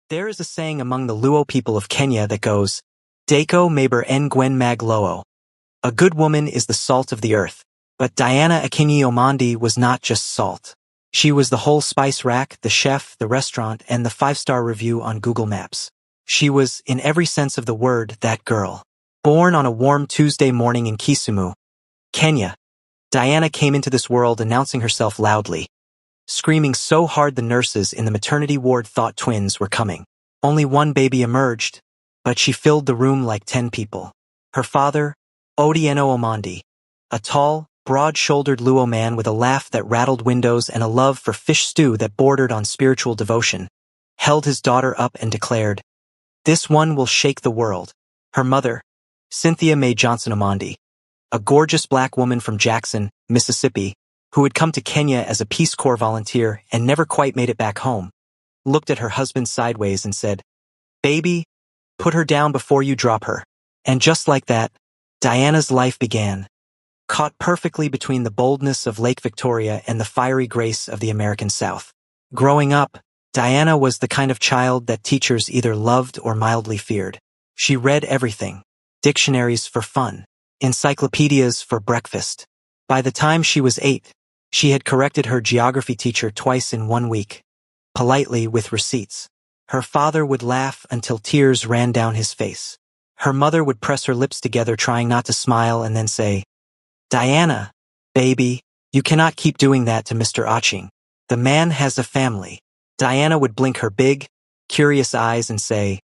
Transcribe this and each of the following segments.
There is a saying among the Luo people of Kenya that goes, Dako Maber en Gwen Mag Loo. A good woman is the salt of the earth. But Diana Akinyi Omandi was not just salt. She was the whole spice rack, the chef, the restaurant, and the 5-star review on Google Maps. She was, in every sense of the word, that girl. Born on a warm Tuesday morning in Kisumu, Kenya, Diana came into this world announcing herself loudly, screaming so hard the nurses in the maternity ward thought twins were coming. Only one baby emerged, but she filled the room like 10 people. Her father, Odieno Omandi, a tall, broad-shouldered Luo man with a laugh that rattled windows and a love for fish stew that bordered on spiritual devotion, held his daughter up and declared, "This one will shake the world." Her mother, Cynthia Mae Johnson Omandi, a gorgeous black woman from Jackson, Mississippi, who had come to Kenya as a Peace Corps volunteer and never quite made it back home, looked at her husband sideways and said, "Baby, put her down before you drop her." And just like that, Diana's life began, caught perfectly between the boldness of Lake Victoria and the fiery grace of the American South. Growing up, Diana was the kind of child that teachers either loved or mildly feared. She read everything, dictionaries for fun, encyclopedias for breakfast. By the time she was 8, she had corrected her geography teacher twice in 1 week, politely with receipts. Her father would laugh until tears ran down his face. Her mother would press her lips together trying not to smile and then say, "Diana, baby, you cannot keep doing that to Mr. Aching. The man has a family." Diana would blink her big, curious eyes and say,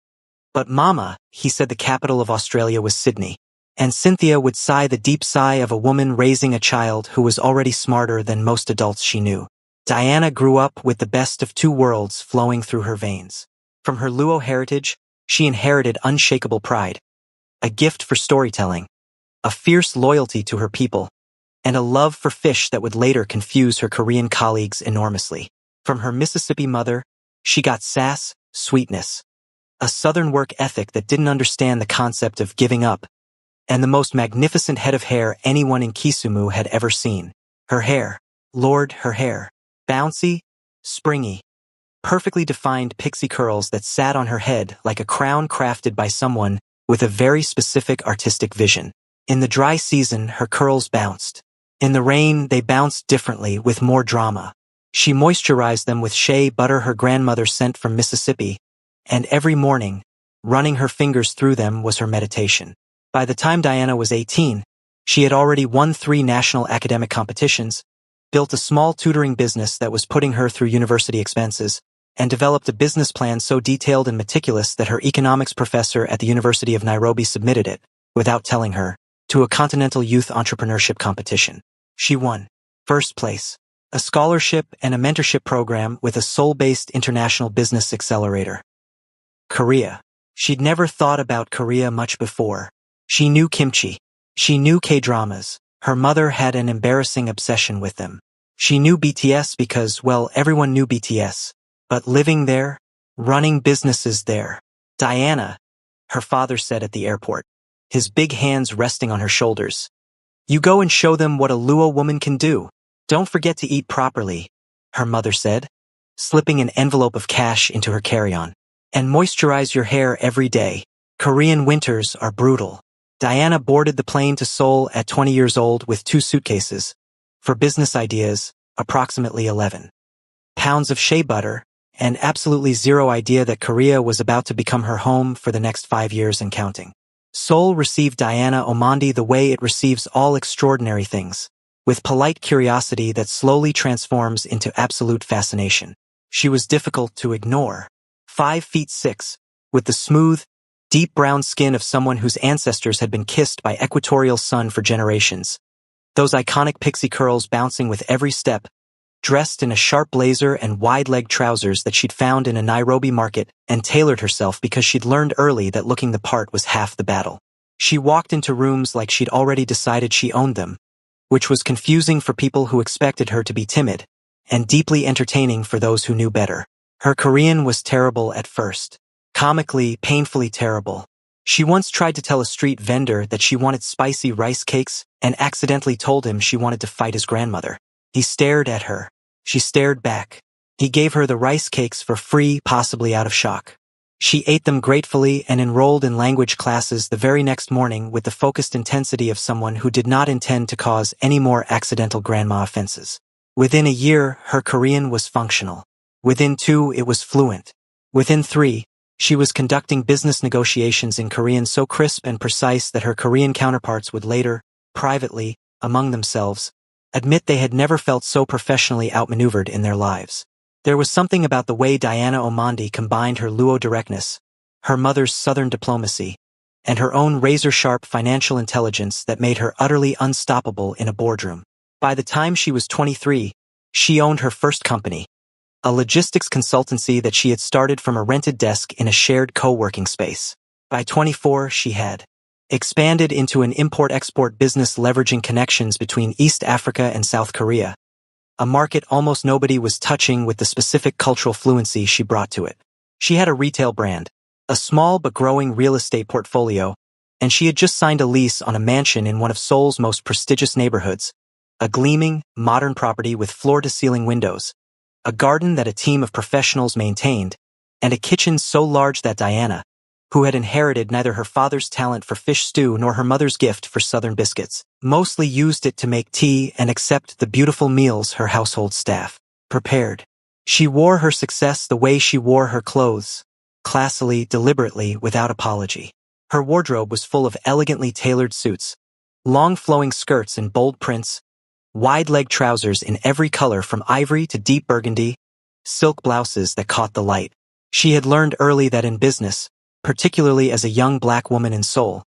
"But Mama," he said the capital of Australia was Sydney. And Cynthia would sigh the deep sigh of a woman raising a child who was already smarter than most adults she knew. Diana grew up with the best of 2 worlds flowing through her veins. From her Luo heritage, she inherited unshakable pride, a gift for storytelling, a fierce loyalty to her people, and a love for fish that would later confuse her Korean colleagues enormously. From her Mississippi mother, she got sass, sweetness, a southern work ethic that didn't understand the concept of giving up, and the most magnificent head of hair anyone in Kisumu had ever seen. Her hair, Lord, her hair, bouncy, springy, perfectly defined pixie curls that sat on her head like a crown crafted by someone with a very specific artistic vision. In the dry season, her curls bounced. In the rain, they bounced differently, with more drama. She moisturized them with shea butter her grandmother sent from Mississippi, and every morning, running her fingers through them was her meditation. By the time Diana was 18, she had already won 3 national academic competitions, built a small tutoring business that was putting her through university expenses, and developed a business plan so detailed and meticulous that her economics professor at the University of Nairobi submitted it, without telling her, to a continental youth entrepreneurship competition. She won first place, a scholarship and a mentorship program with a Seoul-based international business accelerator. Korea. She'd never thought about Korea much before. She knew kimchi. She knew K-dramas. Her mother had an embarrassing obsession with them. She knew BTS because, well, everyone knew BTS. But living there, running businesses there. Diana, her father said at the airport, his big hands resting on her shoulders. "You go and show them what a Luo woman can do. Don't forget to eat properly," her mother said, slipping an envelope of cash into her carry-on. "And moisturize your hair every day. Korean winters are brutal." Diana boarded the plane to Seoul at 20 years old with 2 suitcases. For business ideas, approximately 11 pounds of shea butter, and absolutely zero idea that Korea was about to become her home for the next 5 years and counting. Seoul received Diana Omandi the way it receives all extraordinary things, with polite curiosity that slowly transforms into absolute fascination. She was difficult to ignore. 5'6", with the smooth, deep brown skin of someone whose ancestors had been kissed by equatorial sun for generations. Those iconic pixie curls bouncing with every step, dressed in a sharp blazer and wide-leg trousers that she'd found in a Nairobi market and tailored herself because she'd learned early that looking the part was half the battle. She walked into rooms like she'd already decided she owned them, which was confusing for people who expected her to be timid, and deeply entertaining for those who knew better. Her Korean was terrible at first. Comically, painfully terrible. She once tried to tell a street vendor that she wanted spicy rice cakes and accidentally told him she wanted to fight his grandmother. He stared at her. She stared back. He gave her the rice cakes for free, possibly out of shock. She ate them gratefully and enrolled in language classes the very next morning with the focused intensity of someone who did not intend to cause any more accidental grandma offenses. Within a year, her Korean was functional. Within 2, it was fluent. Within 3, she was conducting business negotiations in Korean so crisp and precise that her Korean counterparts would later, privately, among themselves, admit they had never felt so professionally outmaneuvered in their lives. There was something about the way Diana Omondi combined her Luo directness, her mother's southern diplomacy, and her own razor-sharp financial intelligence that made her utterly unstoppable in a boardroom. By the time she was 23, she owned her first company, a logistics consultancy that she had started from a rented desk in a shared co-working space. By 24, she had expanded into an import-export business leveraging connections between East Africa and South Korea, a market almost nobody was touching with the specific cultural fluency she brought to it. She had a retail brand, a small but growing real estate portfolio, and she had just signed a lease on a mansion in one of Seoul's most prestigious neighborhoods, a gleaming, modern property with floor-to-ceiling windows, a garden that a team of professionals maintained, and a kitchen so large that Diana, who had inherited neither her father's talent for fish stew nor her mother's gift for southern biscuits, mostly used it to make tea and accept the beautiful meals her household staff prepared. She wore her success the way she wore her clothes, classily, deliberately, without apology. Her wardrobe was full of elegantly tailored suits, long flowing skirts in bold prints, wide-leg trousers in every color from ivory to deep burgundy, silk blouses that caught the light. She had learned early that in business, particularly as a young black woman in Seoul,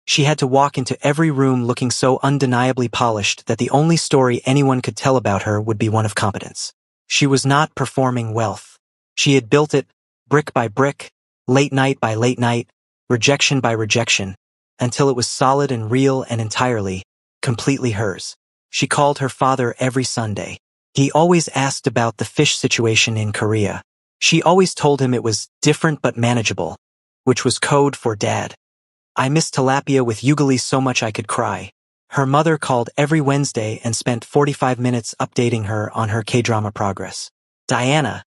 she had to walk into every room looking so undeniably polished that the only story anyone could tell about her would be one of competence. She was not performing wealth. She had built it, brick by brick, late night by late night, rejection by rejection, until it was solid and real and entirely, completely hers. She called her father every Sunday. He always asked about the fish situation in Korea. She always told him it was different but manageable, which was code for Dad. I miss tilapia with ugali so much I could cry. Her mother called every Wednesday and spent 45 minutes updating her on her K-drama progress. Diana,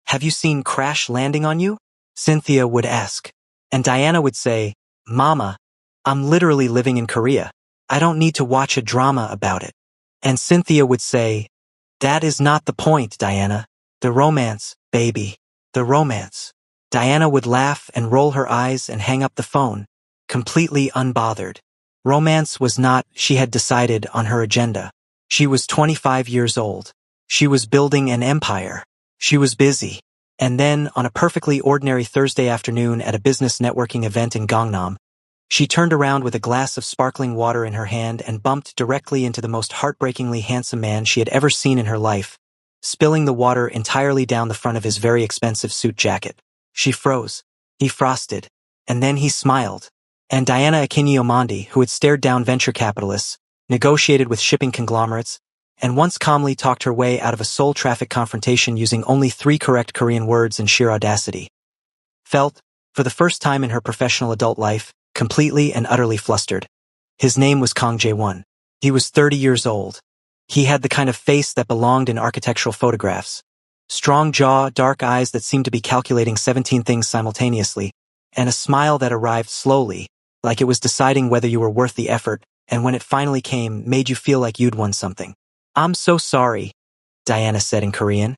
have you seen Crash Landing on You? Cynthia would ask. And Diana would say, Mama, I'm literally living in Korea. I don't need to watch a drama about it. And Cynthia would say, that is not the point, Diana. The romance, baby. The romance. Diana would laugh and roll her eyes and hang up the phone, completely unbothered. Romance was not, she had decided, on her agenda. She was 25 years old. She was building an empire. She was busy. And then, on a perfectly ordinary Thursday afternoon at a business networking event in Gangnam, she turned around with a glass of sparkling water in her hand and bumped directly into the most heartbreakingly handsome man she had ever seen in her life, spilling the water entirely down the front of his very expensive suit jacket. She froze. He frosted. And then he smiled. And Diana Omondi, who had stared down venture capitalists, negotiated with shipping conglomerates, and once calmly talked her way out of a Seoul traffic confrontation using only 3 correct Korean words in sheer audacity, felt, for the first time in her professional adult life, completely and utterly flustered. His name was Kang Jae-won. He was 30 years old. He had the kind of face that belonged in architectural photographs. Strong jaw, dark eyes that seemed to be calculating 17 things simultaneously, and a smile that arrived slowly, like it was deciding whether you were worth the effort, and when it finally came, made you feel like you'd won something. I'm so sorry, Diana said in Korean,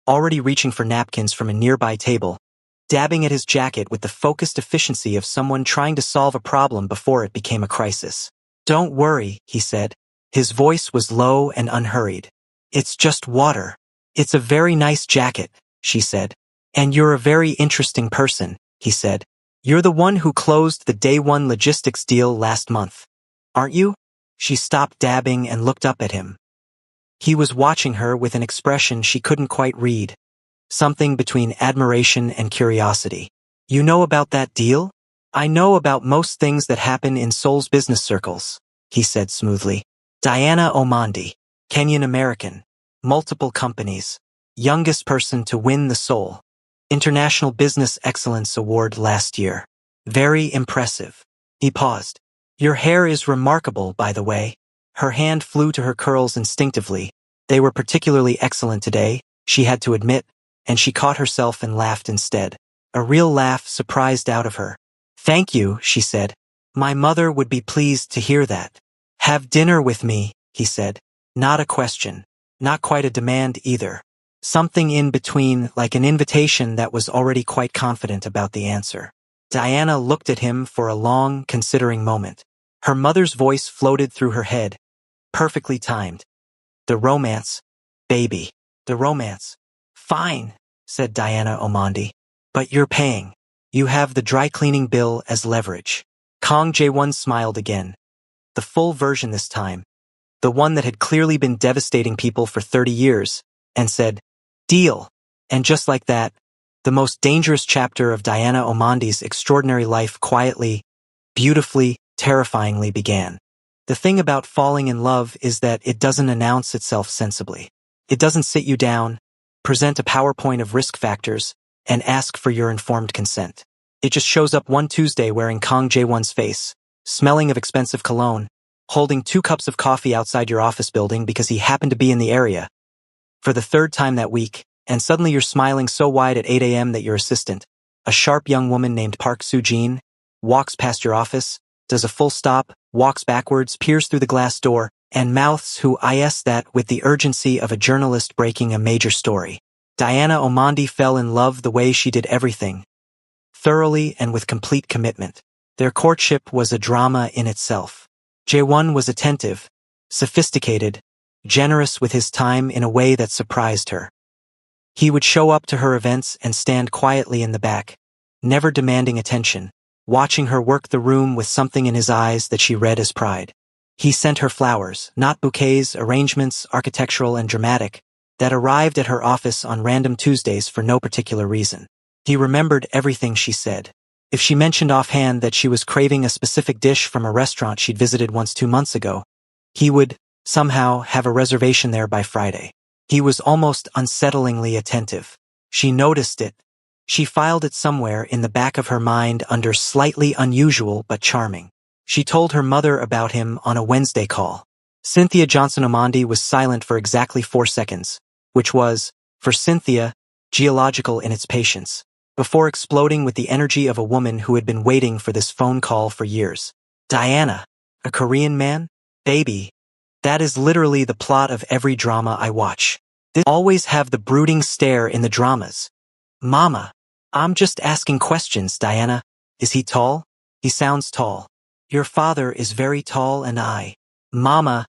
already reaching for napkins from a nearby table, dabbing at his jacket with the focused efficiency of someone trying to solve a problem before it became a crisis. Don't worry, he said. His voice was low and unhurried. It's just water. It's a very nice jacket, she said. And you're a very interesting person, he said. You're the one who closed the day one logistics deal last month. Aren't you? She stopped dabbing and looked up at him. He was watching her with an expression she couldn't quite read. Something between admiration and curiosity. You know about that deal? I know about most things that happen in Seoul's business circles, he said smoothly. Diana Omondi, Kenyan American, multiple companies, youngest person to win the Seoul International Business Excellence Award last year. Very impressive. He paused. Your hair is remarkable, by the way. Her hand flew to her curls instinctively. They were particularly excellent today, she had to admit, and she caught herself and laughed instead. a real laugh surprised out of her. "Thank you," she said. "My mother would be pleased to hear that." "Have dinner with me," he said. Not a question. Not quite a demand either. Something in between, like an invitation that was already quite confident about the answer. Diana looked at him for a long, considering moment. Her mother's voice floated through her head, perfectly timed. "The romance, baby. The romance." "Fine," said Diana Omandi. "But you're paying. You have the dry cleaning bill as leverage." Kang Jae-won smiled again. The full version this time. The one that had clearly been devastating people for 30 years, and said, "Deal." And just like that, the most dangerous chapter of Diana Omandi's extraordinary life quietly, beautifully, terrifyingly began. The thing about falling in love is that it doesn't announce itself sensibly. It doesn't sit you down, present a PowerPoint of risk factors, and ask for your informed consent. It just shows up one Tuesday wearing Kang Jae-won's face, smelling of expensive cologne, holding 2 cups of coffee outside your office building because he happened to be in the area for the 3rd time that week, and suddenly you're smiling so wide at 8 a.m. that your assistant, a sharp young woman named Park Soo-jin, walks past your office, does a full stop, walks backwards, peers through the glass door, and mouths who is that with the urgency of a journalist breaking a major story. Diana Omandi fell in love the way she did everything, thoroughly and with complete commitment. Their courtship was a drama in itself. Jae-won was attentive, sophisticated, generous with his time in a way that surprised her. He would show up to her events and stand quietly in the back, never demanding attention, watching her work the room with something in his eyes that she read as pride. He sent her flowers, not bouquets, arrangements, architectural and dramatic, that arrived at her office on random Tuesdays for no particular reason. He remembered everything she said. If she mentioned offhand that she was craving a specific dish from a restaurant she'd visited once 2 months ago, he would, somehow, have a reservation there by Friday. He was almost unsettlingly attentive. She noticed it. She filed it somewhere in the back of her mind under slightly unusual but charming. She told her mother about him on a Wednesday call. Cynthia Johnson Omandi was silent for exactly 4 seconds, which was, for Cynthia, geological in its patience, before exploding with the energy of a woman who had been waiting for this phone call for years. "Diana, a Korean man? Baby. That is literally the plot of every drama I watch. They always have the brooding stare in the dramas. Mama, I'm just asking questions, Diana. Is he tall? He sounds tall. Your father is very tall and Mama,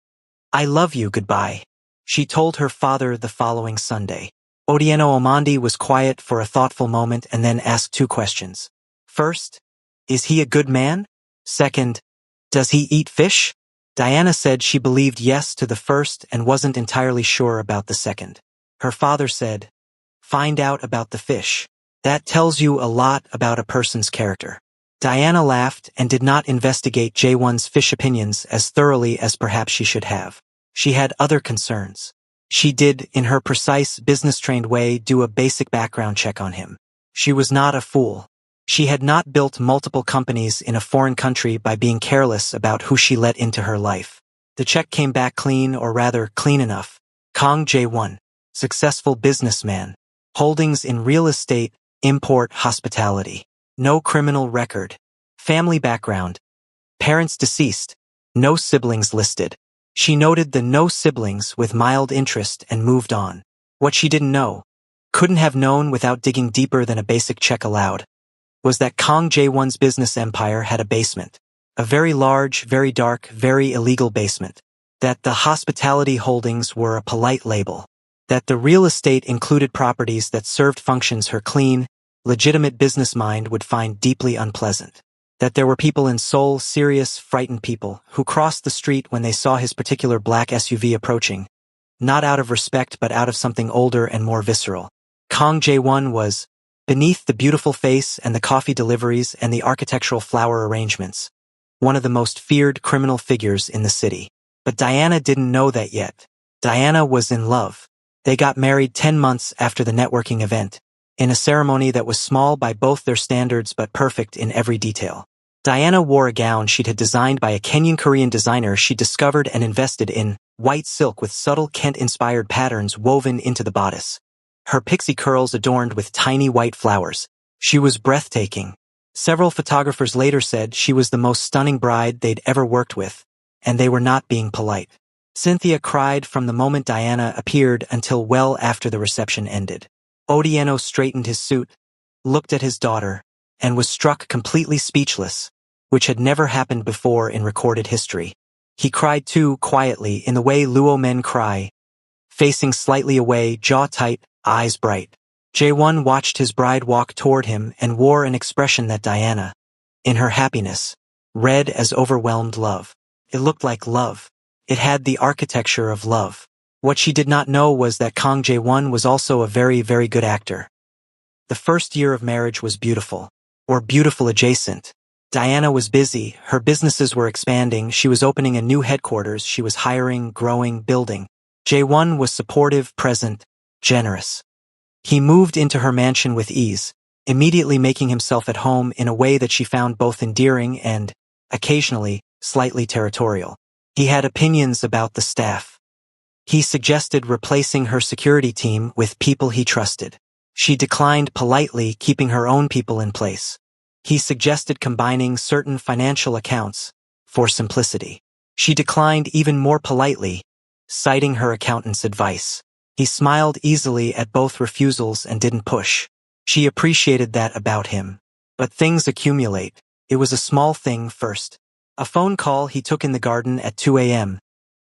I love you, goodbye." She told her father the following Sunday. Odieno Omandi was quiet for a thoughtful moment and then asked 2 questions. First, is he a good man? Second, does he eat fish? Diana said she believed yes to the first and wasn't entirely sure about the second. Her father said, "Find out about the fish. That tells you a lot about a person's character." Diana laughed and did not investigate Jae-won's fish opinions as thoroughly as perhaps she should have. She had other concerns. She did, in her precise, business-trained way, do a basic background check on him. She was not a fool. She had not built multiple companies in a foreign country by being careless about who she let into her life. The check came back clean, or rather, clean enough. Kang Jae-won, successful businessman, holdings in real estate, import, hospitality. No criminal record. Family background. Parents deceased. No siblings listed. She noted the no siblings with mild interest and moved on. What she didn't know, couldn't have known without digging deeper than a basic check allowed, was that Kang Jae-won's business empire had a basement. A very large, very dark, very illegal basement. That the hospitality holdings were a polite label. That the real estate included properties that served functions her clean, legitimate business mind would find deeply unpleasant. That there were people in Seoul, serious, frightened people, who crossed the street when they saw his particular black SUV approaching, not out of respect but out of something older and more visceral. Kang Jae-won was, beneath the beautiful face and the coffee deliveries and the architectural flower arrangements, one of the most feared criminal figures in the city. But Diana didn't know that yet. Diana was in love. They got married 10 months after the networking event, in a ceremony that was small by both their standards but perfect in every detail. Diana wore a gown she'd had designed by a Kenyan-Korean designer she discovered and invested in, white silk with subtle Kent-inspired patterns woven into the bodice. Her pixie curls adorned with tiny white flowers, She was breathtaking. Several photographers later said she was the most stunning bride they'd ever worked with, and they were not being polite. Cynthia cried from the moment Diana appeared until well after the reception ended. Otieno straightened his suit, looked at his daughter, and was struck completely speechless, which had never happened before in recorded history. He cried too, quietly, in the way Luo men cry, facing slightly away, jaw tight, eyes bright. Jae-won watched his bride walk toward him and wore an expression that Diana, in her happiness, read as overwhelmed love. It looked like love. It had the architecture of love. What she did not know was that Kang Jae-won was also a very, very good actor. The first year of marriage was beautiful, or beautiful adjacent. Diana was busy, her businesses were expanding, she was opening a new headquarters, she was hiring, growing, building. Jae-won was supportive, present, generous. He moved into her mansion with ease, immediately making himself at home in a way that she found both endearing and, occasionally, slightly territorial. He had opinions about the staff. He suggested replacing her security team with people he trusted. She declined politely, keeping her own people in place. He suggested combining certain financial accounts for simplicity. She declined even more politely, citing her accountant's advice. He smiled easily at both refusals and didn't push. She appreciated that about him. But things accumulate. It was a small thing first. A phone call he took in the garden at 2 a.m.,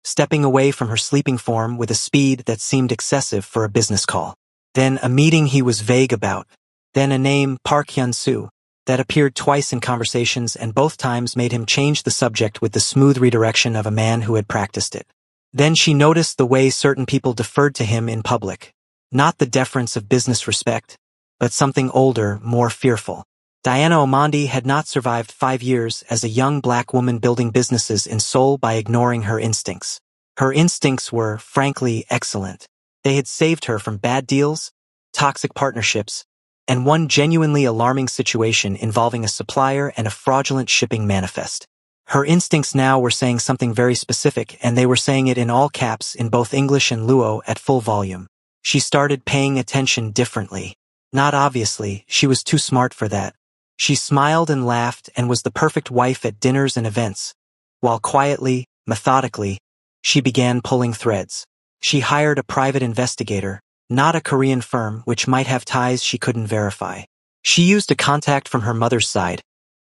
stepping away from her sleeping form with a speed that seemed excessive for a business call. Then a meeting he was vague about. Then a name, Park Hyun-soo, that appeared twice in conversations and both times made him change the subject with the smooth redirection of a man who had practiced it. Then she noticed the way certain people deferred to him in public. Not the deference of business respect, but something older, more fearful. Diana Omondi had not survived 5 years as a young black woman building businesses in Seoul by ignoring her instincts. Her instincts were, frankly, excellent. They had saved her from bad deals, toxic partnerships, and one genuinely alarming situation involving a supplier and a fraudulent shipping manifest. Her instincts now were saying something very specific, and they were saying it in all caps in both English and Luo at full volume. She started paying attention differently. Not obviously, she was too smart for that. She smiled and laughed and was the perfect wife at dinners and events, while quietly, methodically, she began pulling threads. She hired a private investigator, not a Korean firm which might have ties she couldn't verify. She used a contact from her mother's side,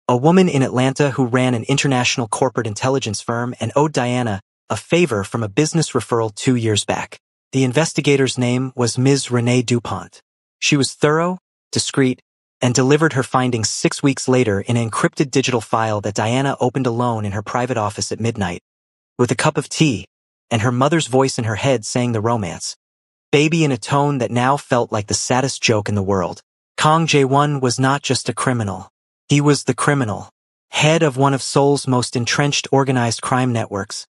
a woman in Atlanta who ran an international corporate intelligence firm and owed Diana a favor from a business referral 2 years back. The investigator's name was Ms. Renee DuPont. She was thorough, discreet, and delivered her findings 6 weeks later in an encrypted digital file that Diana opened alone in her private office at midnight, with a cup of tea, and her mother's voice in her head saying the romance. Baby in a tone that now felt like the saddest joke in the world. Kang Jae-won was not just a criminal. He was the criminal, head of one of Seoul's most entrenched organized crime networks,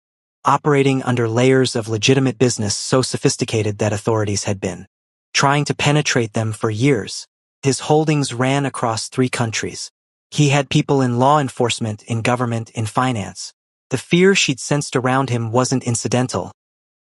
operating under layers of legitimate business so sophisticated that authorities had been trying to penetrate them for years. His holdings ran across 3 countries. He had people in law enforcement, in government, in finance. The fear she'd sensed around him wasn't incidental.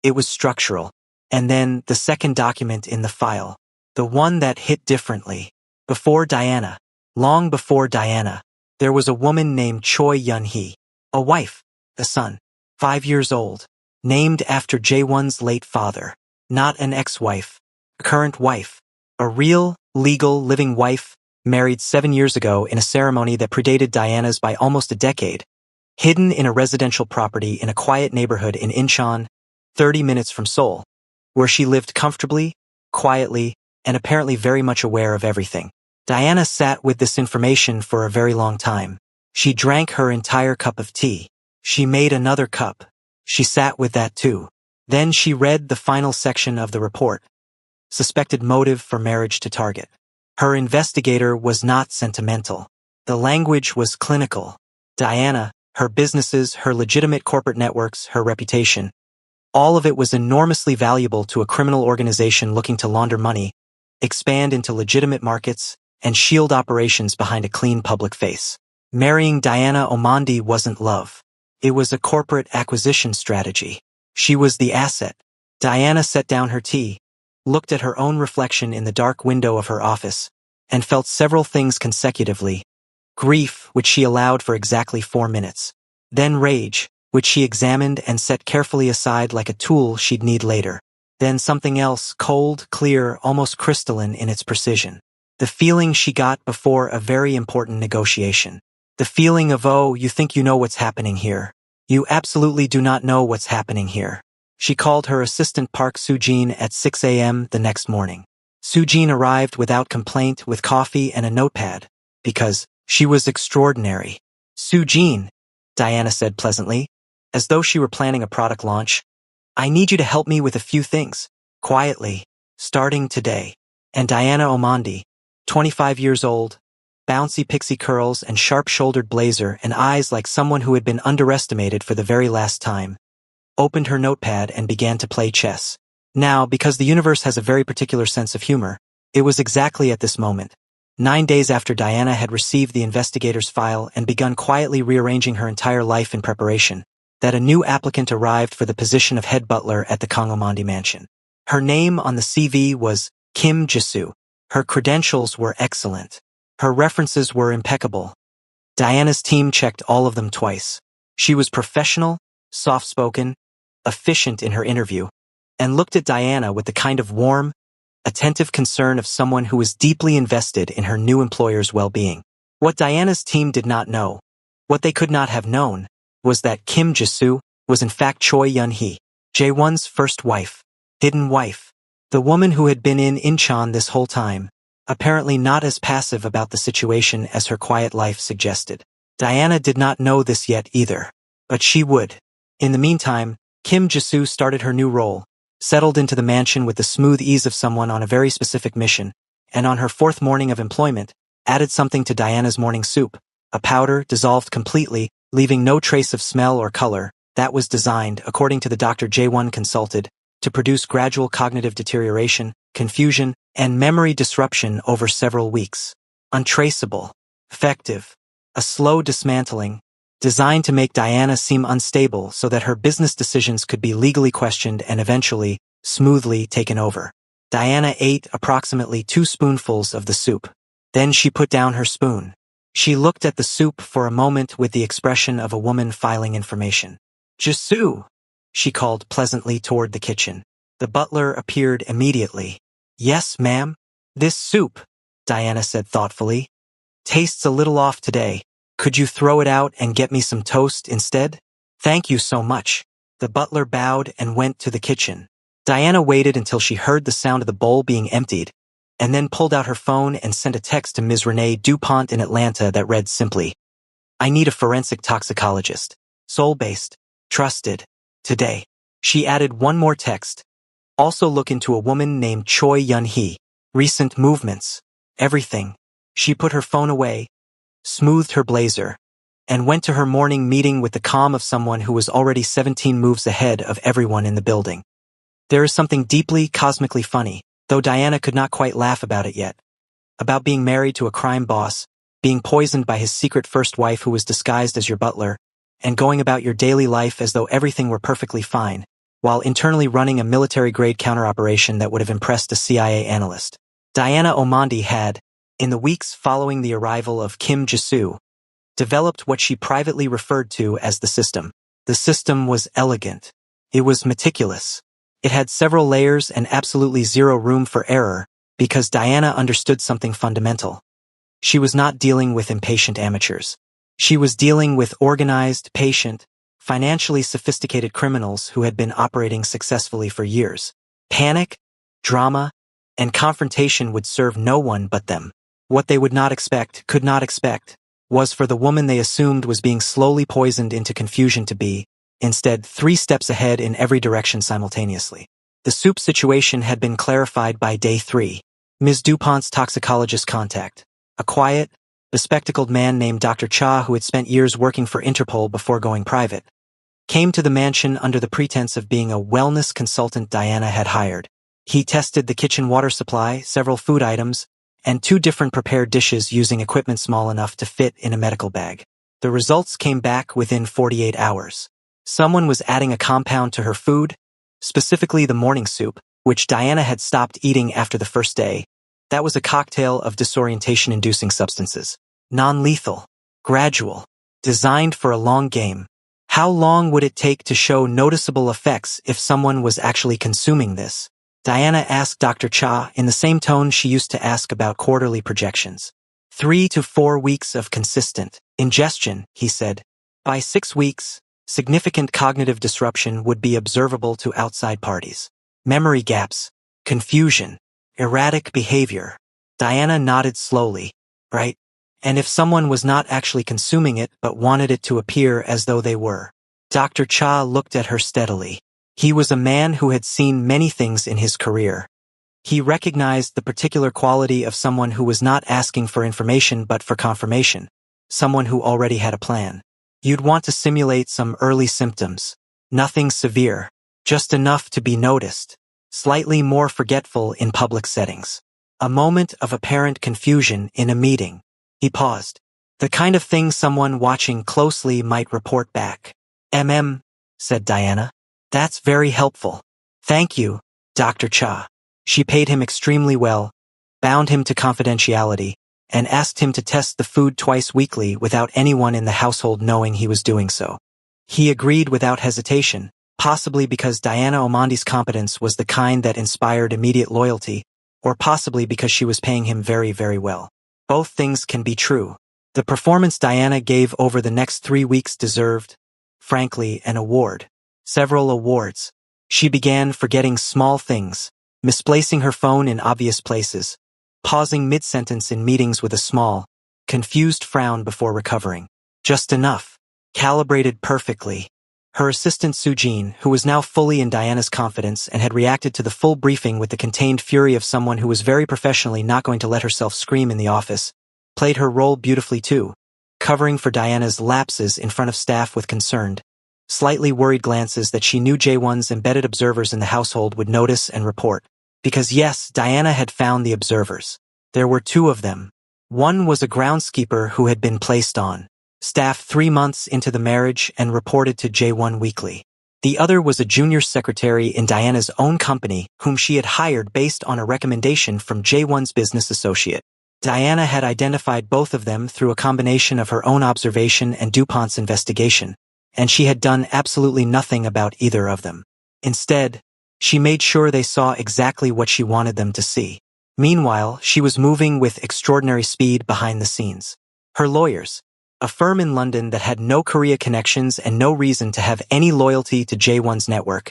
It was structural. And then the second document in the file, the one that hit differently. Before Diana, long before Diana, there was a woman named Choi Yun-hee, a wife, a son, 5 years old, named after Jae-won's late father, not an ex-wife, a current wife, a real, legal, living wife, married 7 years ago in a ceremony that predated Diana's by almost a decade, hidden in a residential property in a quiet neighborhood in Incheon, 30 minutes from Seoul, where she lived comfortably, quietly, and apparently very much aware of everything. Diana sat with this information for a very long time. She drank her entire cup of tea. She made another cup. She sat with that too. Then she read the final section of the report. Suspected motive for marriage to target. Her investigator was not sentimental. The language was clinical. Diana, her businesses, her legitimate corporate networks, her reputation. All of it was enormously valuable to a criminal organization looking to launder money, expand into legitimate markets, and shield operations behind a clean public face. Marrying Diana Omondi wasn't love. It was a corporate acquisition strategy. She was the asset. Diana set down her tea, looked at her own reflection in the dark window of her office, and felt several things consecutively. Grief, which she allowed for exactly 4 minutes. Then rage, which she examined and set carefully aside like a tool she'd need later. Then something else, cold, clear, almost crystalline in its precision. The feeling she got before a very important negotiation. The feeling of, oh, you think you know what's happening here. You absolutely do not know what's happening here. She called her assistant Park Soo-jin at 6 a.m. the next morning. Soo-jin arrived without complaint with coffee and a notepad, because she was extraordinary. Soo-jin, Diana said pleasantly, as though she were planning a product launch. I need you to help me with a few things, quietly, starting today. And Diana Omandi, 25 years old, bouncy pixie curls and sharp-shouldered blazer and eyes like someone who had been underestimated for the very last time, opened her notepad and began to play chess. Now, because the universe has a very particular sense of humor, it was exactly at this moment, 9 days after Diana had received the investigator's file and begun quietly rearranging her entire life in preparation, that a new applicant arrived for the position of head butler at the Kangomandi mansion. Her name on the CV was Kim Jisoo. Her credentials were excellent. Her references were impeccable. Diana's team checked all of them twice. She was professional, soft-spoken, efficient in her interview, and looked at Diana with the kind of warm, attentive concern of someone who was deeply invested in her new employer's well-being. What Diana's team did not know, what they could not have known, was that Kim Jisoo was in fact Choi Yun-hee, Jae-won's first wife, hidden wife, the woman who had been in Incheon this whole time, apparently not as passive about the situation as her quiet life suggested. Diana did not know this yet either, but she would. In the meantime, Kim Jisoo started her new role, settled into the mansion with the smooth ease of someone on a very specific mission, and on her 4th morning of employment, added something to Diana's morning soup, a powder dissolved completely, leaving no trace of smell or color, that was designed, according to the Dr. Jae-won consulted, to produce gradual cognitive deterioration, confusion, and memory disruption over several weeks. Untraceable, effective, a slow dismantling, designed to make Diana seem unstable so that her business decisions could be legally questioned and eventually, smoothly taken over. Diana ate approximately 2 spoonfuls of the soup. Then she put down her spoon. She looked at the soup for a moment with the expression of a woman filing information. Jisoo, she called pleasantly toward the kitchen. The butler appeared immediately. Yes, ma'am. This soup, Diana said thoughtfully, tastes a little off today. Could you throw it out and get me some toast instead? Thank you so much. The butler bowed and went to the kitchen. Diana waited until she heard the sound of the bowl being emptied, and then pulled out her phone and sent a text to Ms. Renee DuPont in Atlanta that read simply, I need a forensic toxicologist. Seoul-based. Trusted. Today. She added one more text. Also look into a woman named Choi Yun-hee. Recent movements. Everything. She put her phone away, smoothed her blazer, and went to her morning meeting with the calm of someone who was already 17 moves ahead of everyone in the building. There is something deeply, cosmically funny, though Diana could not quite laugh about it yet, about being married to a crime boss, being poisoned by his secret first wife who was disguised as your butler, and going about your daily life as though everything were perfectly fine, while internally running a military-grade counter-operation that would have impressed a CIA analyst. Diana Omandi had, in the weeks following the arrival of Kim Jisoo, developed what she privately referred to as the system. The system was elegant. It was meticulous. It had several layers and absolutely zero room for error, because Diana understood something fundamental. She was not dealing with impatient amateurs. She was dealing with organized, patient, financially sophisticated criminals who had been operating successfully for years. Panic, drama, and confrontation would serve no one but them. What they would not expect, could not expect, was for the woman they assumed was being slowly poisoned into confusion to be, instead, 3 steps ahead in every direction simultaneously. The soup situation had been clarified by day 3. Ms. DuPont's toxicologist contact, a quiet, bespectacled man named Dr. Cha who had spent years working for Interpol before going private, came to the mansion under the pretense of being a wellness consultant Diana had hired. He tested the kitchen water supply, several food items, and 2 different prepared dishes using equipment small enough to fit in a medical bag. The results came back within 48 hours. Someone was adding a compound to her food, specifically the morning soup, which Diana had stopped eating after the first day, That was a cocktail of disorientation-inducing substances. Non-lethal. Gradual. Designed for a long game. How long would it take to show noticeable effects if someone was actually consuming this? Diana asked Dr. Cha in the same tone she used to ask about quarterly projections. 3 to 4 weeks of consistent ingestion, he said. By 6 weeks, significant cognitive disruption would be observable to outside parties. Memory gaps, confusion, erratic behavior. Diana nodded slowly. Right? And if someone was not actually consuming it but wanted it to appear as though they were. Dr. Cha looked at her steadily. He was a man who had seen many things in his career. He recognized the particular quality of someone who was not asking for information but for confirmation. Someone who already had a plan. You'd want to simulate some early symptoms. Nothing severe. Just enough to be noticed. Slightly more forgetful in public settings. A moment of apparent confusion in a meeting. He paused. The kind of thing someone watching closely might report back. Said Diana. That's very helpful. Thank you, Dr. Cha. She paid him extremely well, bound him to confidentiality, and asked him to test the food twice weekly without anyone in the household knowing he was doing so. He agreed without hesitation, possibly because Diana Omondi's competence was the kind that inspired immediate loyalty, or possibly because she was paying him very, very well. Both things can be true. The performance Diana gave over the next 3 weeks deserved, frankly, an award. Several awards. She began forgetting small things, misplacing her phone in obvious places, pausing mid-sentence in meetings with a small, confused frown before recovering. Just enough. Calibrated perfectly. Her assistant Sujin, who was now fully in Diana's confidence and had reacted to the full briefing with the contained fury of someone who was very professionally not going to let herself scream in the office, played her role beautifully too, covering for Diana's lapses in front of staff with concerned, slightly worried glances that she knew J1's embedded observers in the household would notice and report. Because yes, Diana had found the observers. There were 2 of them. One was a groundskeeper who had been placed on staff 3 months into the marriage and reported to J1 weekly. The other was a junior secretary in Diana's own company whom she had hired based on a recommendation from J1's business associate. Diana had identified both of them through a combination of her own observation and DuPont's investigation, and she had done absolutely nothing about either of them. Instead, she made sure they saw exactly what she wanted them to see. Meanwhile, she was moving with extraordinary speed behind the scenes. Her lawyers, a firm in London that had no Korea connections and no reason to have any loyalty to J1's network,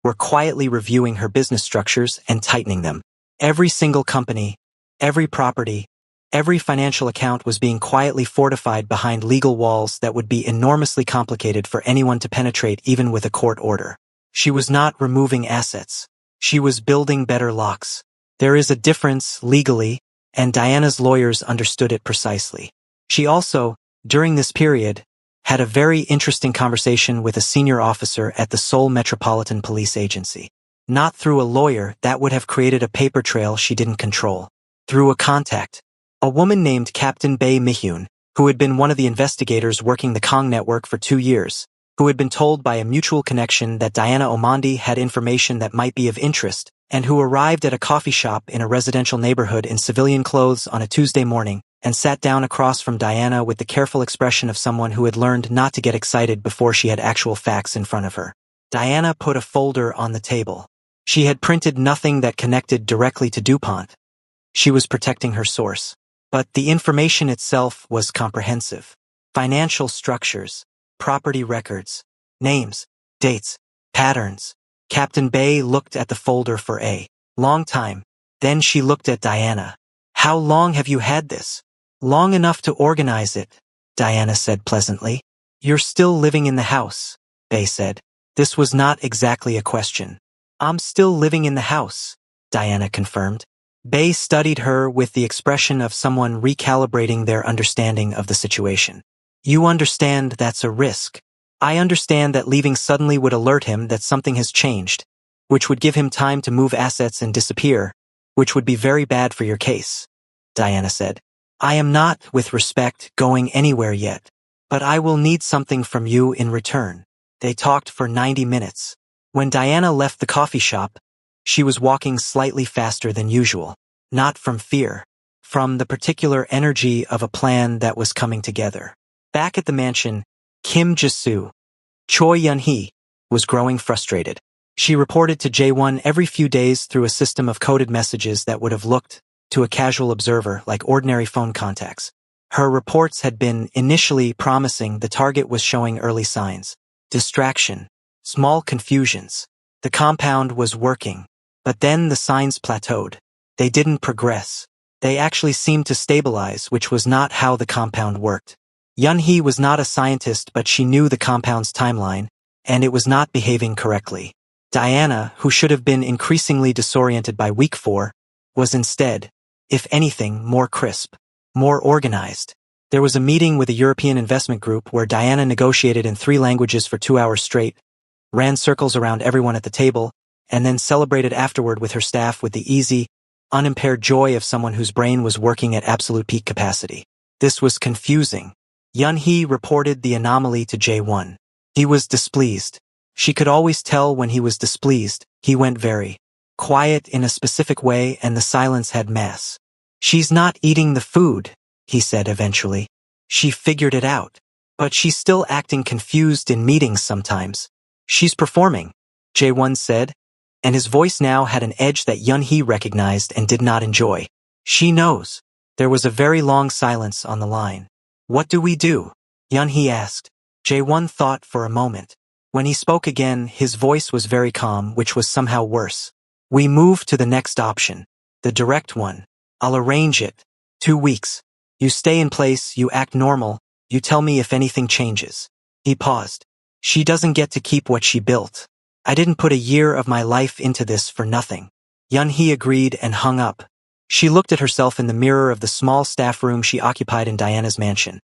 were quietly reviewing her business structures and tightening them. Every single company, every property, every financial account was being quietly fortified behind legal walls that would be enormously complicated for anyone to penetrate even with a court order. She was not removing assets. She was building better locks. There is a difference legally, and Diana's lawyers understood it precisely. She also, during this period, had a very interesting conversation with a senior officer at the Seoul Metropolitan Police Agency. Not through a lawyer that would have created a paper trail she didn't control. Through a contact. A woman named Captain Bae Mihyun, who had been one of the investigators working the Kong network for 2 years, who had been told by a mutual connection that Diana Omondi had information that might be of interest, and who arrived at a coffee shop in a residential neighborhood in civilian clothes on a Tuesday morning, and sat down across from Diana with the careful expression of someone who had learned not to get excited before she had actual facts in front of her. Diana put a folder on the table. She had printed nothing that connected directly to DuPont. She was protecting her source. But the information itself was comprehensive. Financial structures, property records, names, dates, patterns. Captain Bae looked at the folder for a long time. Then she looked at Diana. How long have you had this? Long enough to organize it, Diana said pleasantly. You're still living in the house, Bae said. This was not exactly a question. I'm still living in the house, Diana confirmed. Bae studied her with the expression of someone recalibrating their understanding of the situation. You understand that's a risk. I understand that leaving suddenly would alert him that something has changed, which would give him time to move assets and disappear, which would be very bad for your case, Diana said. I am not, with respect, going anywhere yet, but I will need something from you in return. They talked for 90 minutes. When Diana left the coffee shop, she was walking slightly faster than usual. not from fear, from the particular energy of a plan that was coming together. Back at the mansion, Kim Ji-soo, Choi Yun-hee, was growing frustrated. She reported to Jae-won every few days through a system of coded messages that would have looked, to a casual observer, like ordinary phone contacts. Her reports had been initially promising. The target was showing early signs. Distraction. Small confusions. The compound was working. But then the signs plateaued. They didn't progress. They actually seemed to stabilize, which was not how the compound worked. Yun-hee was not a scientist, but she knew the compound's timeline, and it was not behaving correctly. Diana, who should have been increasingly disoriented by week 4, was instead, if anything, more crisp, more organized. There was a meeting with a European investment group where Diana negotiated in 3 languages for 2 hours straight, ran circles around everyone at the table, and then celebrated afterward with her staff with the easy, unimpaired joy of someone whose brain was working at absolute peak capacity. This was confusing. Yun-hee reported the anomaly to Jae-won. He was displeased. She could always tell when he was displeased. He went very quiet in a specific way, and the silence had mass. "She's not eating the food," he said eventually. "She figured it out. But she's still acting confused in meetings sometimes." "She's performing," Jae-won said, and his voice now had an edge that Yun-hee recognized and did not enjoy. "She knows." There was a very long silence on the line. "What do we do?" Yun-hee asked. Jae-won thought for a moment. When he spoke again, his voice was very calm, which was somehow worse. "We move to the next option. The direct one. I'll arrange it. 2 weeks. You stay in place, you act normal, you tell me if anything changes." He paused. "She doesn't get to keep what she built. I didn't put a year of my life into this for nothing." Yun-hee agreed and hung up. She looked at herself in the mirror of the small staff room she occupied in Diana's mansion.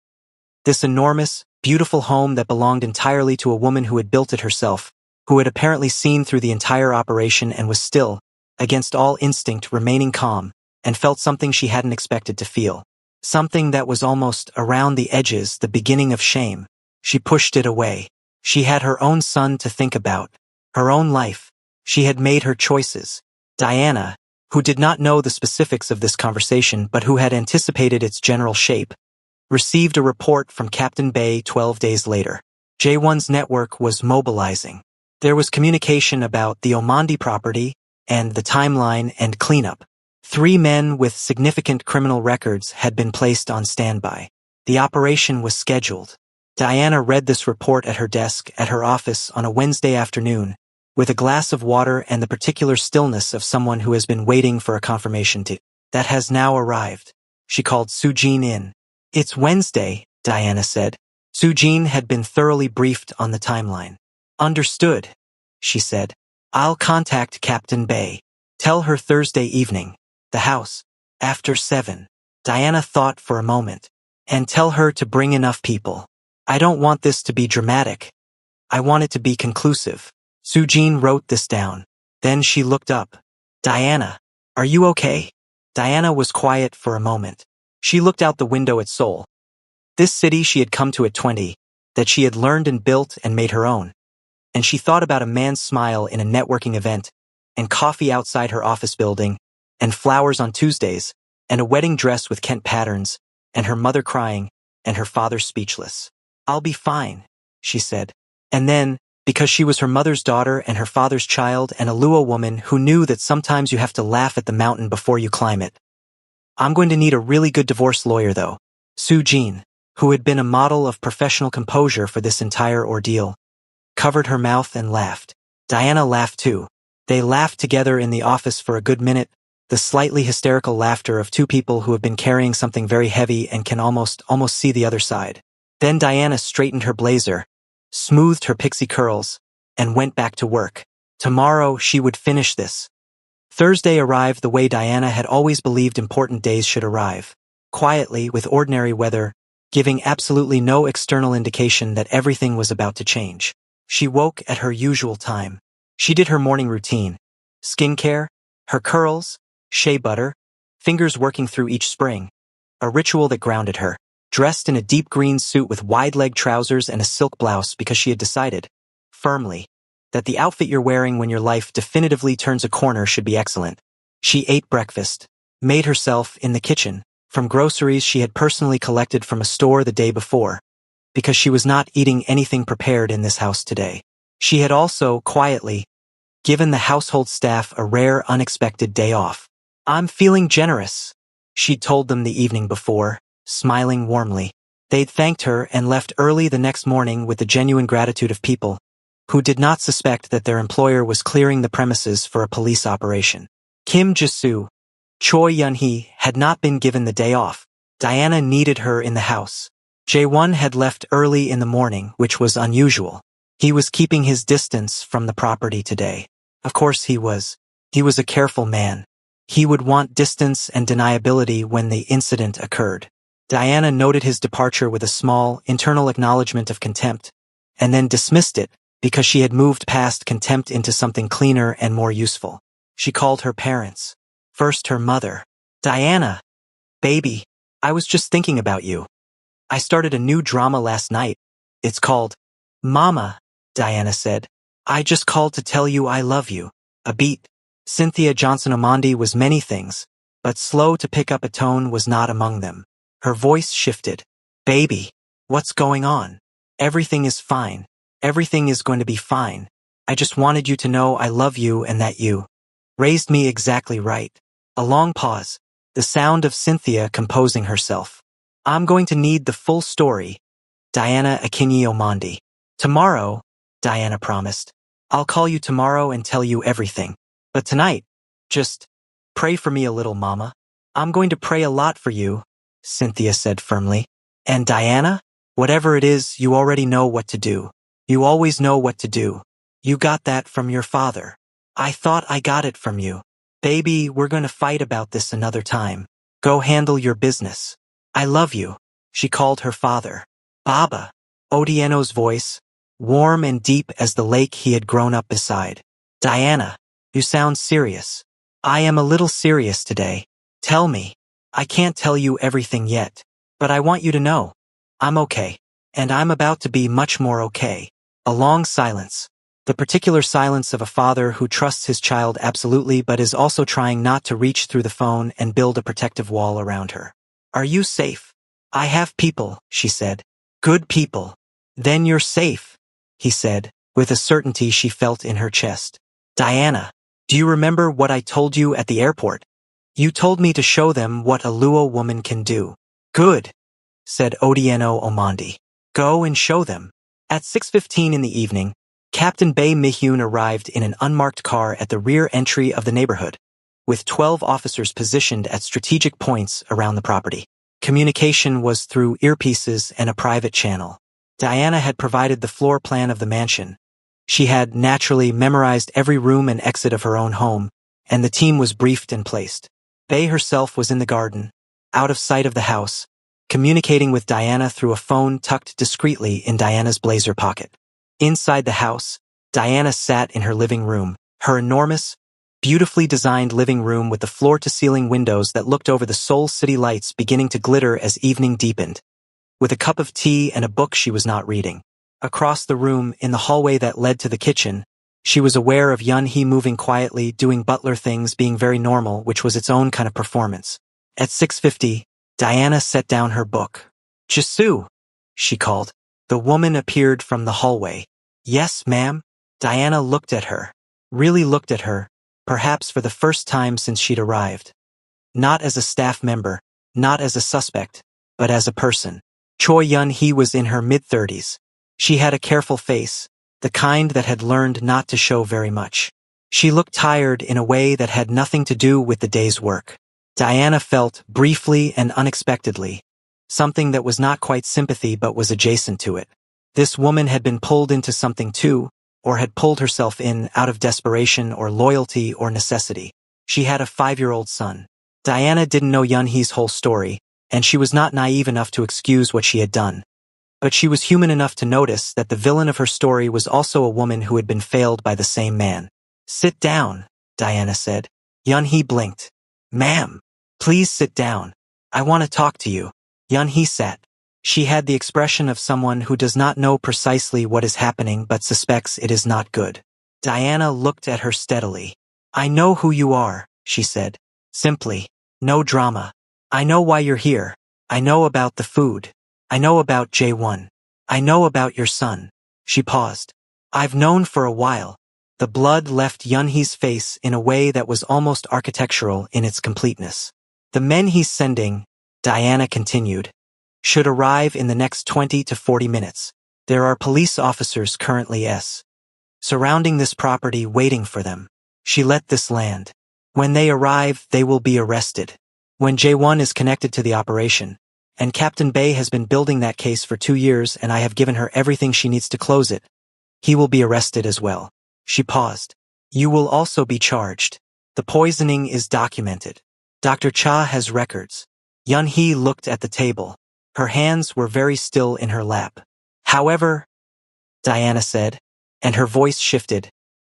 This enormous, beautiful home that belonged entirely to a woman who had built it herself, who had apparently seen through the entire operation and was still, against all instinct, remaining calm, and felt something she hadn't expected to feel. Something that was almost around the edges, the beginning of shame. She pushed it away. She had her own son to think about, her own life. She had made her choices. Diana, who did not know the specifics of this conversation but who had anticipated its general shape, received a report from Captain Bay 12 days later. Jae-won's network was mobilizing. There was communication about the Omandi property and the timeline and cleanup. 3 men with significant criminal records had been placed on standby. The operation was scheduled. Diana read this report at her desk at her office on a Wednesday afternoon, with a glass of water and the particular stillness of someone who has been waiting for a confirmation that has now arrived. She called Soo-jin in. "It's Wednesday," Diana said. Soo-jin had been thoroughly briefed on the timeline. "Understood," she said. "I'll contact Captain Bay. Tell her Thursday evening. The house. After 7. Diana thought for a moment. "And tell her to bring enough people. I don't want this to be dramatic. I want it to be conclusive." Soo-jin wrote this down. Then she looked up. "Diana, are you okay?" Diana was quiet for a moment. She looked out the window at Seoul. This city she had come to at 20, that she had learned and built and made her own. And she thought about a man's smile in a networking event, and coffee outside her office building, and flowers on Tuesdays, and a wedding dress with Kent patterns, and her mother crying, and her father speechless. "I'll be fine," she said. And then, because she was her mother's daughter and her father's child and a Luo woman who knew that sometimes you have to laugh at the mountain before you climb it. "I'm going to need a really good divorce lawyer though." Soo-jin, who had been a model of professional composure for this entire ordeal, covered her mouth and laughed. Diana laughed too. They laughed together in the office for a good minute, the slightly hysterical laughter of 2 people who have been carrying something very heavy and can almost see the other side. Then Diana straightened her blazer, smoothed her pixie curls, and went back to work. Tomorrow she would finish this. Thursday arrived the way Diana had always believed important days should arrive. Quietly, with ordinary weather, giving absolutely no external indication that everything was about to change. She woke at her usual time. She did her morning routine. Skincare, her curls, shea butter, fingers working through each spring. A ritual that grounded her. Dressed in a deep green suit with wide-leg trousers and a silk blouse because she had decided, firmly, that the outfit you're wearing when your life definitively turns a corner should be excellent. She ate breakfast. made herself in the kitchen, from groceries she had personally collected from a store the day before, because she was not eating anything prepared in this house today. She had also, quietly, given the household staff a rare, unexpected day off. "I'm feeling generous," she'd told them the evening before, smiling warmly. They'd thanked her and left early the next morning with the genuine gratitude of people who did not suspect that their employer was clearing the premises for a police operation. Kim Ji-soo, Choi Yun-hee, had not been given the day off. Diana needed her in the house. Jae-won had left early in the morning, which was unusual. He was keeping his distance from the property today. Of course he was. He was a careful man. He would want distance and deniability when the incident occurred. Diana noted his departure with a small, internal acknowledgement of contempt, and then dismissed it because she had moved past contempt into something cleaner and more useful. She called her parents. First her mother. "Diana, baby, I was just thinking about you. I started a new drama last night. It's called Mama," Diana said. "I just called to tell you I love you." A beat. Cynthia Johnson-Omondi was many things, but slow to pick up a tone was not among them. Her voice shifted. "Baby, what's going on? Everything is fine. Everything is going to be fine. I just wanted you to know I love you and that you raised me exactly right." A long pause. The sound of Cynthia composing herself. "I'm going to need the full story, Diana Akinyi-Omondi." "Tomorrow," Diana promised. "I'll call you tomorrow and tell you everything. But tonight, just pray for me a little, Mama." "I'm going to pray a lot for you," Cynthia said firmly. "And Diana, whatever it is, you already know what to do. You always know what to do. You got that from your father. I thought I got it from you. Baby, we're going to fight about this another time. Go handle your business. I love you." She called her father Baba. Otieno's voice, warm and deep as the lake he had grown up beside. "Diana, you sound serious." "I am a little serious today. Tell me. I can't tell you everything yet, but I want you to know. I'm okay. And I'm about to be much more okay." A long silence. The particular silence of a father who trusts his child absolutely but is also trying not to reach through the phone and build a protective wall around her. "Are you safe?" "I have people," she said. "Good people." "Then you're safe," he said, with a certainty she felt in her chest. "Diana, do you remember what I told you at the airport? You told me to show them what a Luo woman can do." "Good," said Otieno Omondi. "Go and show them." At 6:15 in the evening, Captain Bae Mi-hyun arrived in an unmarked car at the rear entry of the neighborhood, with 12 officers positioned at strategic points around the property. Communication was through earpieces and a private channel. Diana had provided the floor plan of the mansion. She had, naturally, memorized every room and exit of her own home, and the team was briefed and placed. Bae herself was in the garden, out of sight of the house, communicating with Diana through a phone tucked discreetly in Diana's blazer pocket. Inside the house, Diana sat in her living room, her enormous, beautifully designed living room with the floor-to-ceiling windows that looked over the Seoul city lights beginning to glitter as evening deepened. With a cup of tea and a book she was not reading. Across the room, in the hallway that led to the kitchen, she was aware of Yun-hee moving quietly, doing butler things, being very normal, which was its own kind of performance. At 6:50, Diana set down her book. "Ji-soo," she called. The woman appeared from the hallway. "Yes, ma'am." Diana looked at her. Really looked at her, perhaps for the first time since she'd arrived. Not as a staff member, not as a suspect, but as a person. Choi Yun-hee was in her mid-30s. She had a careful face, the kind that had learned not to show very much. She looked tired in a way that had nothing to do with the day's work. Diana felt, briefly and unexpectedly, something that was not quite sympathy but was adjacent to it. This woman had been pulled into something too, or had pulled herself in out of desperation or loyalty or necessity. She had a 5-year-old son. Diana didn't know Yun-hee's whole story, and she was not naive enough to excuse what she had done. But she was human enough to notice that the villain of her story was also a woman who had been failed by the same man. "Sit down," Diana said. Yun-hee blinked. "Ma'am, please sit down. I want to talk to you." Yun-hee sat. She had the expression of someone who does not know precisely what is happening but suspects it is not good. Diana looked at her steadily. "I know who you are," she said, simply. No drama. I know why you're here. I know about the food. I know about J1. I know about your son. She paused. I've known for a while. The blood left Yunhee's face in a way that was almost architectural in its completeness. The men he's sending, Diana continued, should arrive in the next 20 to 40 minutes. There are police officers currently surrounding this property waiting for them. She let this land. When they arrive, they will be arrested. When J1 is connected to the operation, and Captain Bay has been building that case for 2 years and I have given her everything she needs to close it, he will be arrested as well. She paused. You will also be charged. The poisoning is documented. Dr. Cha has records. Yunhee looked at the table. Her hands were very still in her lap. However, Diana said, and her voice shifted.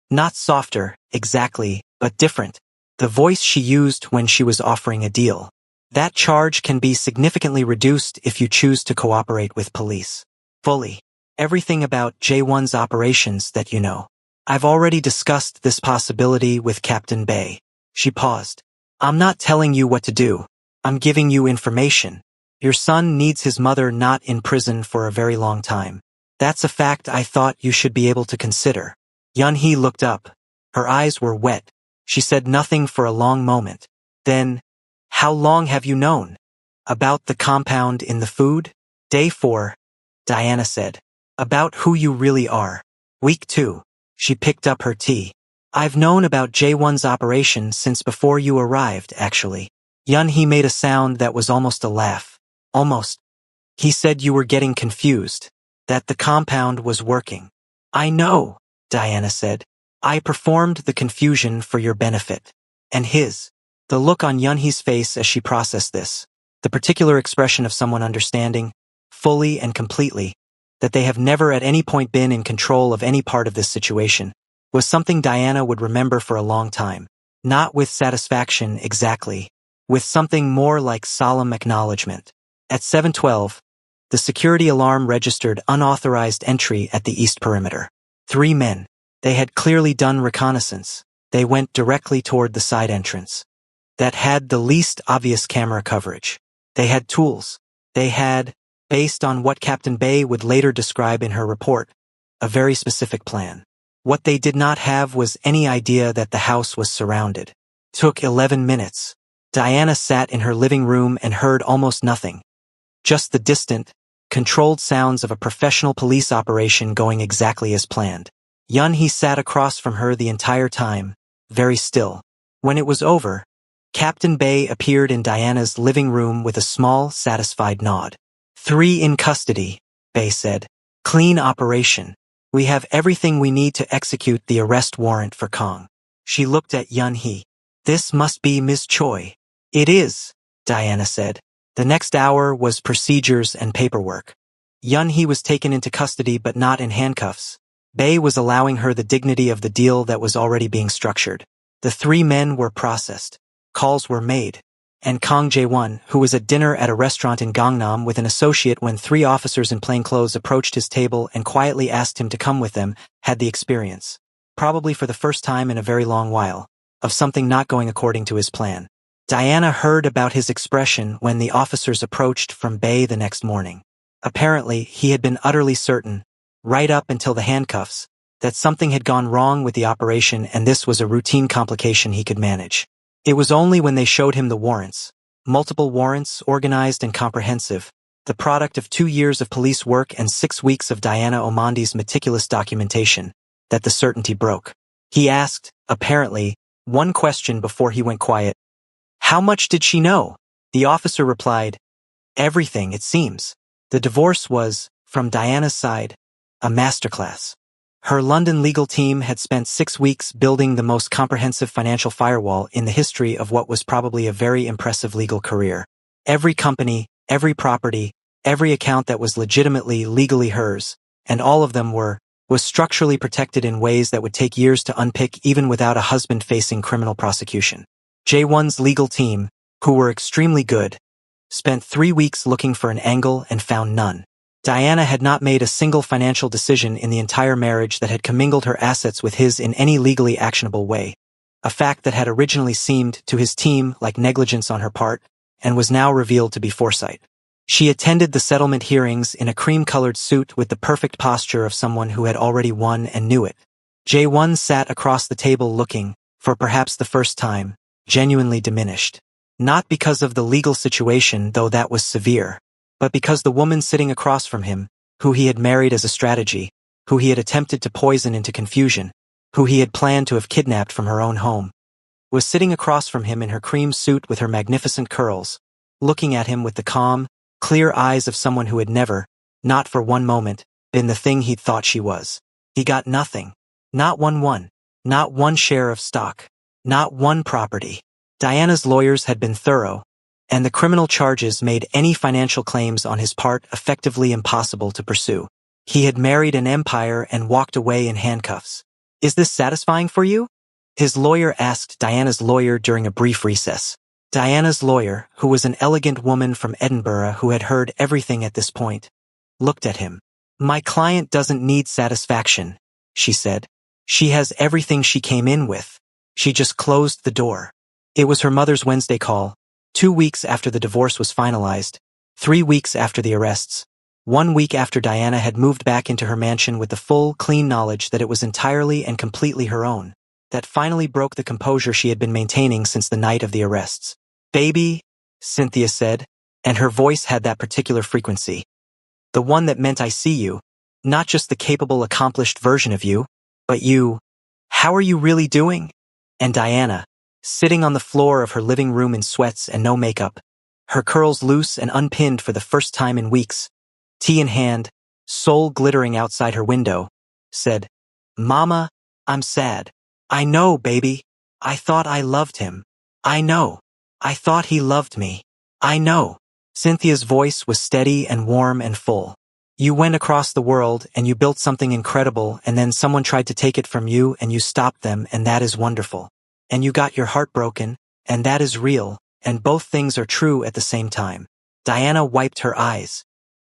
Not softer, exactly, but different. The voice she used when she was offering a deal. That charge can be significantly reduced if you choose to cooperate with police. Fully. Everything about J1's operations that you know. I've already discussed this possibility with Captain Bay. She paused. I'm not telling you what to do. I'm giving you information. Your son needs his mother not in prison for a very long time. That's a fact I thought you should be able to consider. Yunhee looked up. Her eyes were wet. She said nothing for a long moment. Then, how long have you known? About the compound in the food? Day 4, Diana said. About who you really are. Week 2. She picked up her tea. I've known about J1's operation since before you arrived, actually. Yunhee made a sound that was almost a laugh. Almost. He said you were getting confused. That the compound was working. I know, Diana said. I performed the confusion for your benefit. And his. The look on Yunhee's face as she processed this. The particular expression of someone understanding, fully and completely, that they have never at any point been in control of any part of this situation, was something Diana would remember for a long time. Not with satisfaction exactly, with something more like solemn acknowledgement. At 7:12, the security alarm registered unauthorized entry at the east perimeter. 3 men. They had clearly done reconnaissance. They went directly toward the side entrance. That had the least obvious camera coverage. They had tools. They had, based on what Captain Bay would later describe in her report, a very specific plan. What they did not have was any idea that the house was surrounded. Took 11 minutes. Diana sat in her living room and heard almost nothing. Just the distant, controlled sounds of a professional police operation going exactly as planned. Yunhee sat across from her the entire time, very still. When it was over, Captain Bay appeared in Diana's living room with a small, satisfied nod. 3 in custody, Bay said. Clean operation. We have everything we need to execute the arrest warrant for Kong. She looked at Yunhee. This must be Ms. Choi. It is, Diana said. The next hour was procedures and paperwork. Yunhee was taken into custody but not in handcuffs. Bay was allowing her the dignity of the deal that was already being structured. The 3 men were processed. Calls were made. And Kong Jae-won, who was at dinner at a restaurant in Gangnam with an associate when 3 officers in plainclothes approached his table and quietly asked him to come with them, had the experience, probably for the first time in a very long while, of something not going according to his plan. Diana heard about his expression when the officers approached from Bay the next morning. Apparently, he had been utterly certain, right up until the handcuffs, that something had gone wrong with the operation and this was a routine complication he could manage. It was only when they showed him the warrants, multiple warrants, organized and comprehensive, the product of 2 years of police work and 6 weeks of Diana Omondi's meticulous documentation, that the certainty broke. He asked, apparently, one question before he went quiet. How much did she know? The officer replied, everything, it seems. The divorce was, from Diana's side, a masterclass. Her London legal team had spent 6 weeks building the most comprehensive financial firewall in the history of what was probably a very impressive legal career. Every company, every property, every account that was legitimately legally hers, and all of them was structurally protected in ways that would take years to unpick even without a husband facing criminal prosecution. J1's legal team, who were extremely good, spent 3 weeks looking for an angle and found none. Diana had not made a single financial decision in the entire marriage that had commingled her assets with his in any legally actionable way. a fact that had originally seemed to his team like negligence on her part, and was now revealed to be foresight. She attended the settlement hearings in a cream-colored suit with the perfect posture of someone who had already won and knew it. Jae-won sat across the table looking, for perhaps the first time, genuinely diminished. Not because of the legal situation, though that was severe, but because the woman sitting across from him, who he had married as a strategy, who he had attempted to poison into confusion, who he had planned to have kidnapped from her own home, was sitting across from him in her cream suit with her magnificent curls, looking at him with the calm, clear eyes of someone who had never, not for one moment, been the thing he'd thought she was. He got nothing. Not one, not one share of stock, not one property. Diana's lawyers had been thorough, and the criminal charges made any financial claims on his part effectively impossible to pursue. He had married an empire and walked away in handcuffs. Is this satisfying for you? His lawyer asked Diana's lawyer during a brief recess. Diana's lawyer, who was an elegant woman from Edinburgh who had heard everything at this point, looked at him. My client doesn't need satisfaction, she said. She has everything she came in with. She just closed the door. It was her mother's Wednesday call, 2 weeks after the divorce was finalized, 3 weeks after the arrests, 1 week after Diana had moved back into her mansion with the full, clean knowledge that it was entirely and completely her own, that finally broke the composure she had been maintaining since the night of the arrests. Baby, Cynthia said, and her voice had that particular frequency. The one that meant I see you, not just the capable, accomplished version of you, but you. How are you really doing? And Diana, sitting on the floor of her living room in sweats and no makeup, her curls loose and unpinned for the first time in weeks, tea in hand, Seoul glittering outside her window, said, Mama, I'm sad. I know, baby. I thought I loved him. I know. I thought he loved me. I know. Cynthia's voice was steady and warm and full. You went across the world and you built something incredible, and then someone tried to take it from you and you stopped them, and that is wonderful. And you got your heart broken, and that is real, and both things are true at the same time. Diana wiped her eyes.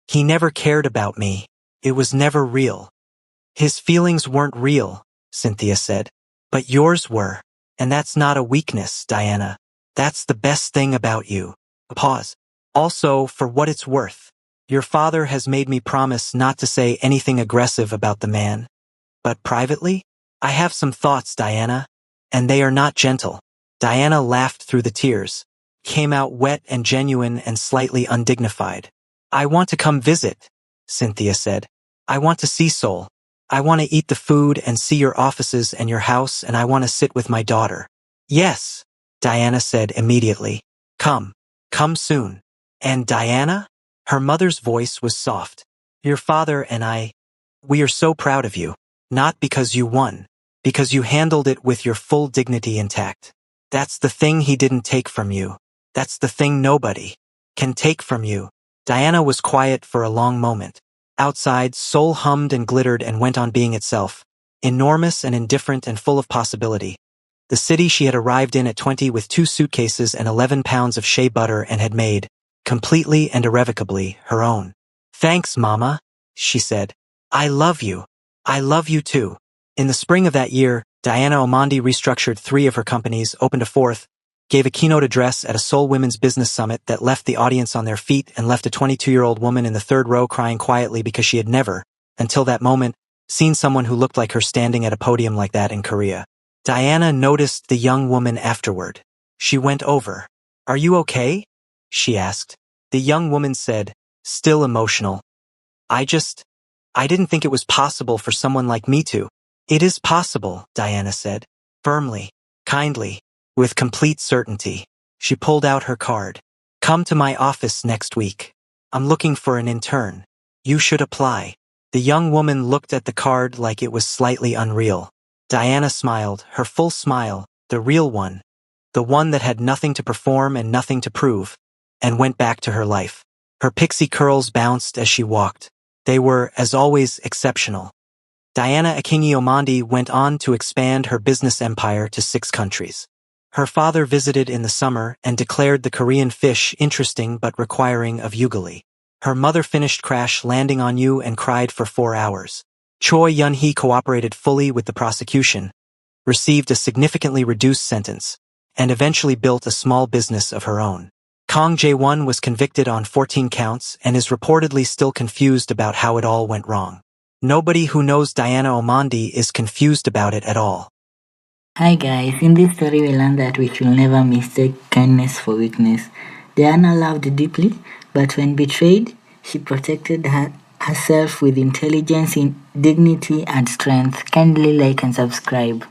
He never cared about me. It was never real. His feelings weren't real, Cynthia said. But yours were. And that's not a weakness, Diana. That's the best thing about you. Pause. Also, for what it's worth, your father has made me promise not to say anything aggressive about the man. But privately, I have some thoughts, Diana, and they are not gentle. Diana laughed through the tears, came out wet and genuine and slightly undignified. I want to come visit, Cynthia said. I want to see Seoul. I want to eat the food and see your offices and your house, and I want to sit with my daughter. Yes, Diana said immediately. Come soon. And Diana? Her mother's voice was soft. Your father and I, we are so proud of you. Not because you won, because you handled it with your full dignity intact. That's the thing he didn't take from you. That's the thing nobody can take from you. Diana was quiet for a long moment. Outside, Seoul hummed and glittered and went on being itself, enormous and indifferent and full of possibility. The city she had arrived in at 20 with 2 suitcases and 11 pounds of shea butter and had made, completely and irrevocably, her own. Thanks, Mama, she said. I love you. I love you too. In the spring of that year, Diana Omondi restructured 3 of her companies, opened a 4th, gave a keynote address at a Seoul Women's Business Summit that left the audience on their feet and left a 22-year-old woman in the 3rd row crying quietly because she had never, until that moment, seen someone who looked like her standing at a podium like that in Korea. Diana noticed the young woman afterward. She went over. Are you okay? She asked. The young woman said, still emotional. I didn't think it was possible for someone like me to. It is possible, Diana said, firmly, kindly, with complete certainty. She pulled out her card. Come to my office next week. I'm looking for an intern. You should apply. The young woman looked at the card like it was slightly unreal. Diana smiled, her full smile, the real one, the one that had nothing to perform and nothing to prove, and went back to her life. Her pixie curls bounced as she walked. They were, as always, exceptional. Diana Akinyi Omondi went on to expand her business empire to 6 countries. Her father visited in the summer and declared the Korean fish interesting but requiring of ugali. Her mother finished Crash Landing on You and cried for 4 hours. Choi Yun-hee cooperated fully with the prosecution, received a significantly reduced sentence, and eventually built a small business of her own. Kang Jae-won was convicted on 14 counts and is reportedly still confused about how it all went wrong. Nobody who knows Diana Omandi is confused about it at all. Hi guys, in this story we learned that we should never mistake kindness for weakness. Diana loved deeply, but when betrayed, she protected herself with intelligence, dignity and strength. Kindly like and subscribe.